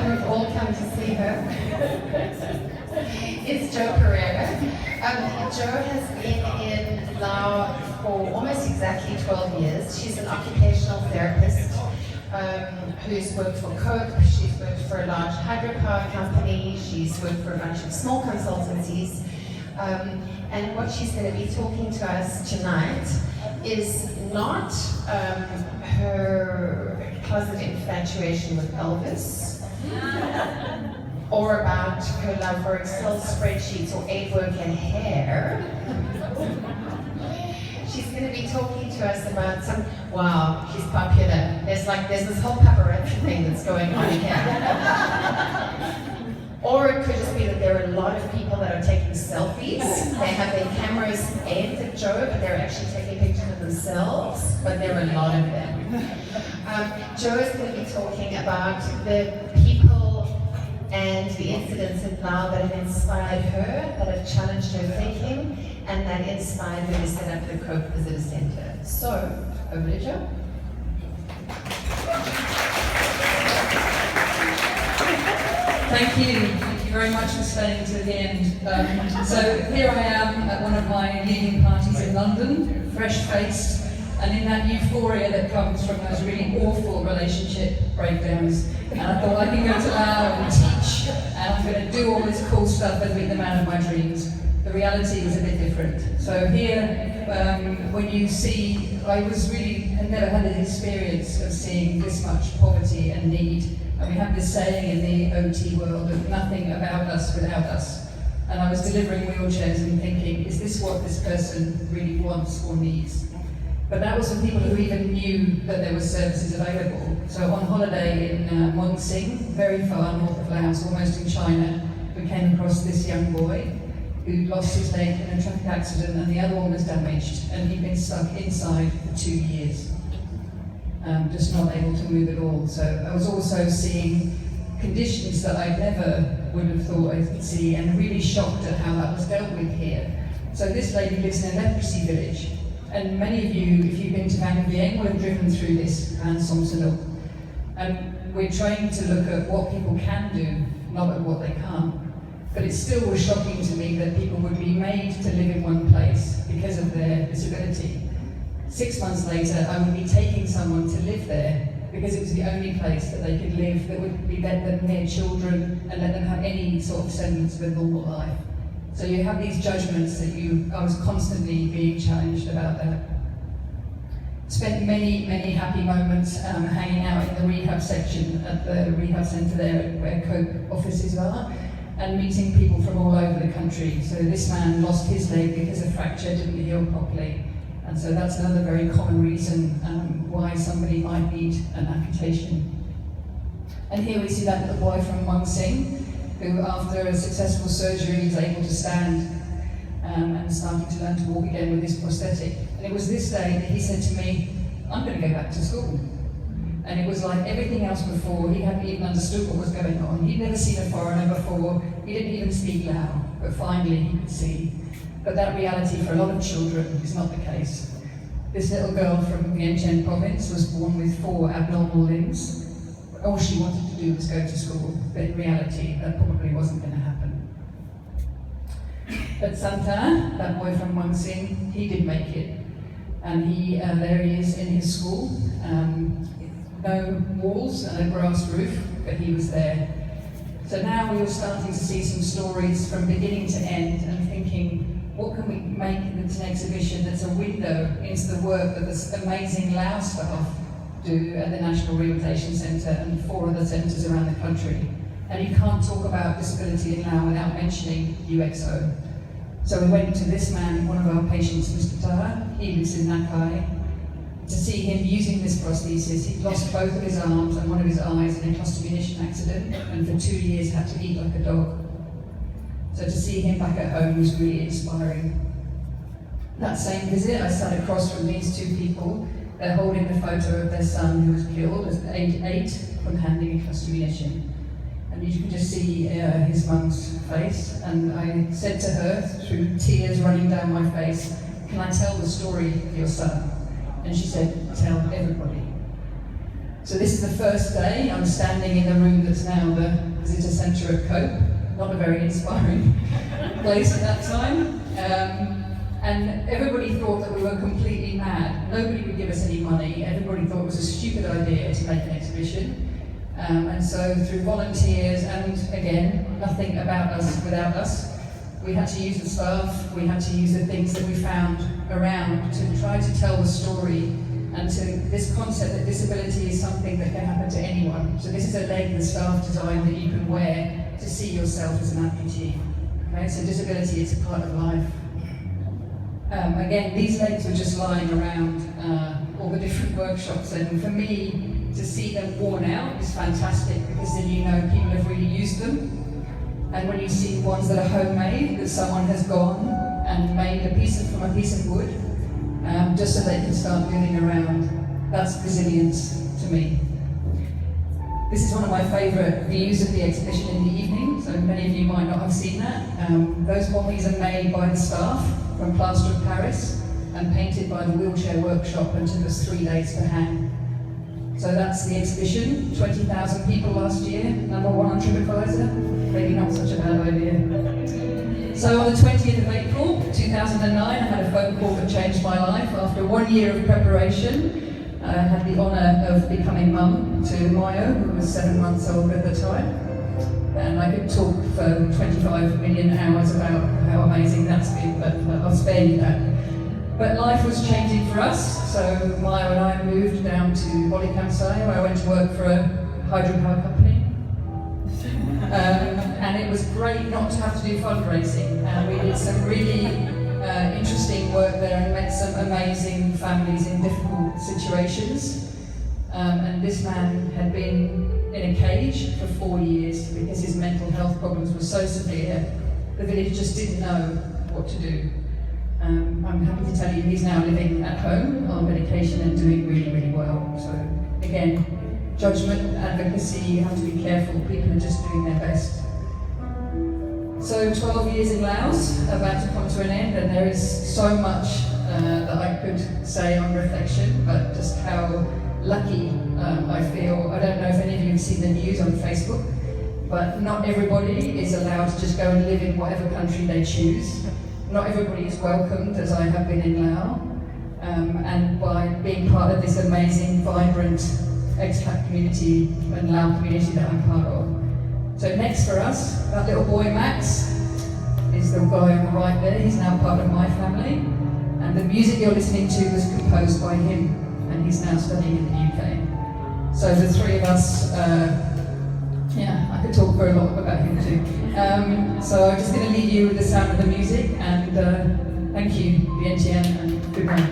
who've all come to see her is Jo Pereira. Jo has been in Laos for almost exactly 12 years. She's an occupational therapist who's worked for Coke, she's worked for a large hydropower company, she's worked for a bunch of small consultancies. And what she's going to be talking to us tonight is not her closet infatuation with Elvis, or about her love for Excel spreadsheets or aid work and hair. She's going to be talking to us about some, wow, she's popular. There's this whole paparazzi thing that's going on here. Or it could just be that there are a lot of people that are taking selfies. They have their cameras aimed at Jo, but they're actually taking pictures of themselves, but there are a lot of them. Jo is going to be talking about the people and the incidents in Laos that have inspired her, that have challenged her thinking, and that inspired her to set up the Coke Visitor Center. So, over to Jo. Thank you very much for staying to the end. So here I am at one of my leaving parties in London, fresh-faced, and in that euphoria that comes from those really awful relationship breakdowns. And I thought I can go to Laos and teach, and I'm going to do all this cool stuff and meet the man of my dreams. The reality was a bit different. So here, when you see, I never had an experience of seeing this much poverty and need. And we have this saying in the OT world of nothing about us without us. And I was delivering wheelchairs and thinking, is this what this person really wants or needs? But that was for people who even knew that there were services available. So on holiday in Muang Sing, very far north of Laos, almost in China, we came across this young boy who lost his leg in a traffic accident and the other one was damaged, and he'd been stuck inside for 2 years. Just not able to move at all. So I was also seeing conditions that I never would have thought I could see, and really shocked at how that was dealt with here. So this lady lives in a leprosy village, and many of you, if you've been to Van Vieng, will have driven through this and Somsadok. And we're trained to look at what people can do, not at what they can't. But it still was shocking to me that people would be made to live in one place because of their disability. 6 months later, I would be taking someone to live there because it was the only place that they could live that would let them near children and let them have any sort of semblance of a normal life. So you have these judgments that I was constantly being challenged about that. Spent many, many happy moments hanging out in the rehab section at the rehab centre there where Coke offices are, and meeting people from all over the country. So this man lost his leg because a fracture didn't heal properly. And so that's another very common reason why somebody might need an amputation. And here we see that little boy from Muang Sing, who after a successful surgery was able to stand and starting to learn to walk again with his prosthetic. And it was this day that he said to me, I'm going to go back to school. And it was like everything else before, he hadn't even understood what was going on. He'd never seen a foreigner before, he didn't even speak Lao, but finally he could see. But that reality for a lot of children is not the case. This little girl from Vientiane province was born with 4 abnormal limbs. All she wanted to do was go to school, but in reality, that probably wasn't going to happen. But Santa, that boy from Muang Sing, he did make it. And there he is in his school. No walls and a grass roof, but he was there. So now we were starting to see some stories from beginning to end and thinking, what can we make into an exhibition that's a window into the work that this amazing Lao staff do at the National Rehabilitation Centre and 4 other centres around the country. And you can't talk about disability in Lao without mentioning UXO. So we went to this man, one of our patients, Mr. Tara, he lives in Nakai, to see him using this prosthesis. He'd lost both of his arms and one of his eyes in a cluster munition accident, and for 2 years had to eat like a dog. So to see him back at home was really inspiring. That same visit, I sat across from these 2 people. They're holding the photo of their son who was killed at age 8 from handling a cluster munition. And you can just see his mum's face. And I said to her, through tears running down my face, can I tell the story of your son? And she said, tell everybody. So this is the first day. I'm standing in the room that's now the visitor centre at Cope. Not a very inspiring place at that time. And everybody thought that we were completely mad. Nobody would give us any money. Everybody thought it was a stupid idea to make an exhibition. And so through volunteers and, again, nothing about us without us, we had to use the staff, we had to use the things that we found around to try to tell the story and to this concept that disability is something that can happen to anyone. So this is a leg the staff designed that you can wear to see yourself as an amputee. Okay? So disability is a part of life. Again, these legs were just lying around all the different workshops, and for me, to see them worn out is fantastic because then you know people have really used them. And when you see ones that are homemade, that someone has gone and made from a piece of wood, just so they can start moving around, that's resilience to me. This is one of my favourite views of the exhibition in the evening, so many of you might not have seen that. Those mummies are made by the staff from plaster of Paris and painted by the wheelchair workshop and took us 3 days to hang. So that's the exhibition, 20,000 people last year, #1 on TripAdvisor, maybe not such a bad idea. So on the 20th of April 2009, I had a phone call that changed my life. After 1 year of preparation, I had the honour of becoming mum to Mayo, who was 7 months old at the time. And I could talk for 25 million hours about how amazing that's been, but I'll spare you that. But life was changing for us, so Mayo and I moved down to Bolikansai, where I went to work for a hydropower company. And it was great not to have to do fundraising. And we did some really interesting work there and met some amazing families in difficult situations. And this man had been in a cage for 4 years because his mental health problems were so severe, the village just didn't know what to do. I'm happy to tell you he's now living at home on medication and doing really, really well. So again, judgment, advocacy, you have to be careful. People are just doing their best. So 12 years in Laos, about to come to an end, and there is so much that I could say on reflection, but just how lucky I feel. I don't know if any of you have seen the news on Facebook, but not everybody is allowed to just go and live in whatever country they choose. Not everybody is welcomed, as I have been in Laos, and by being part of this amazing, vibrant expat community and Lao community that I'm part of. So next for us, that little boy Max is the guy on the right there. He's now part of my family, and the music you're listening to was composed by him, and he's now studying in the UK. So the three of us, I could talk for a lot about him too. So I'm just going to leave you with the sound of the music, and thank you, BNTN, and good night.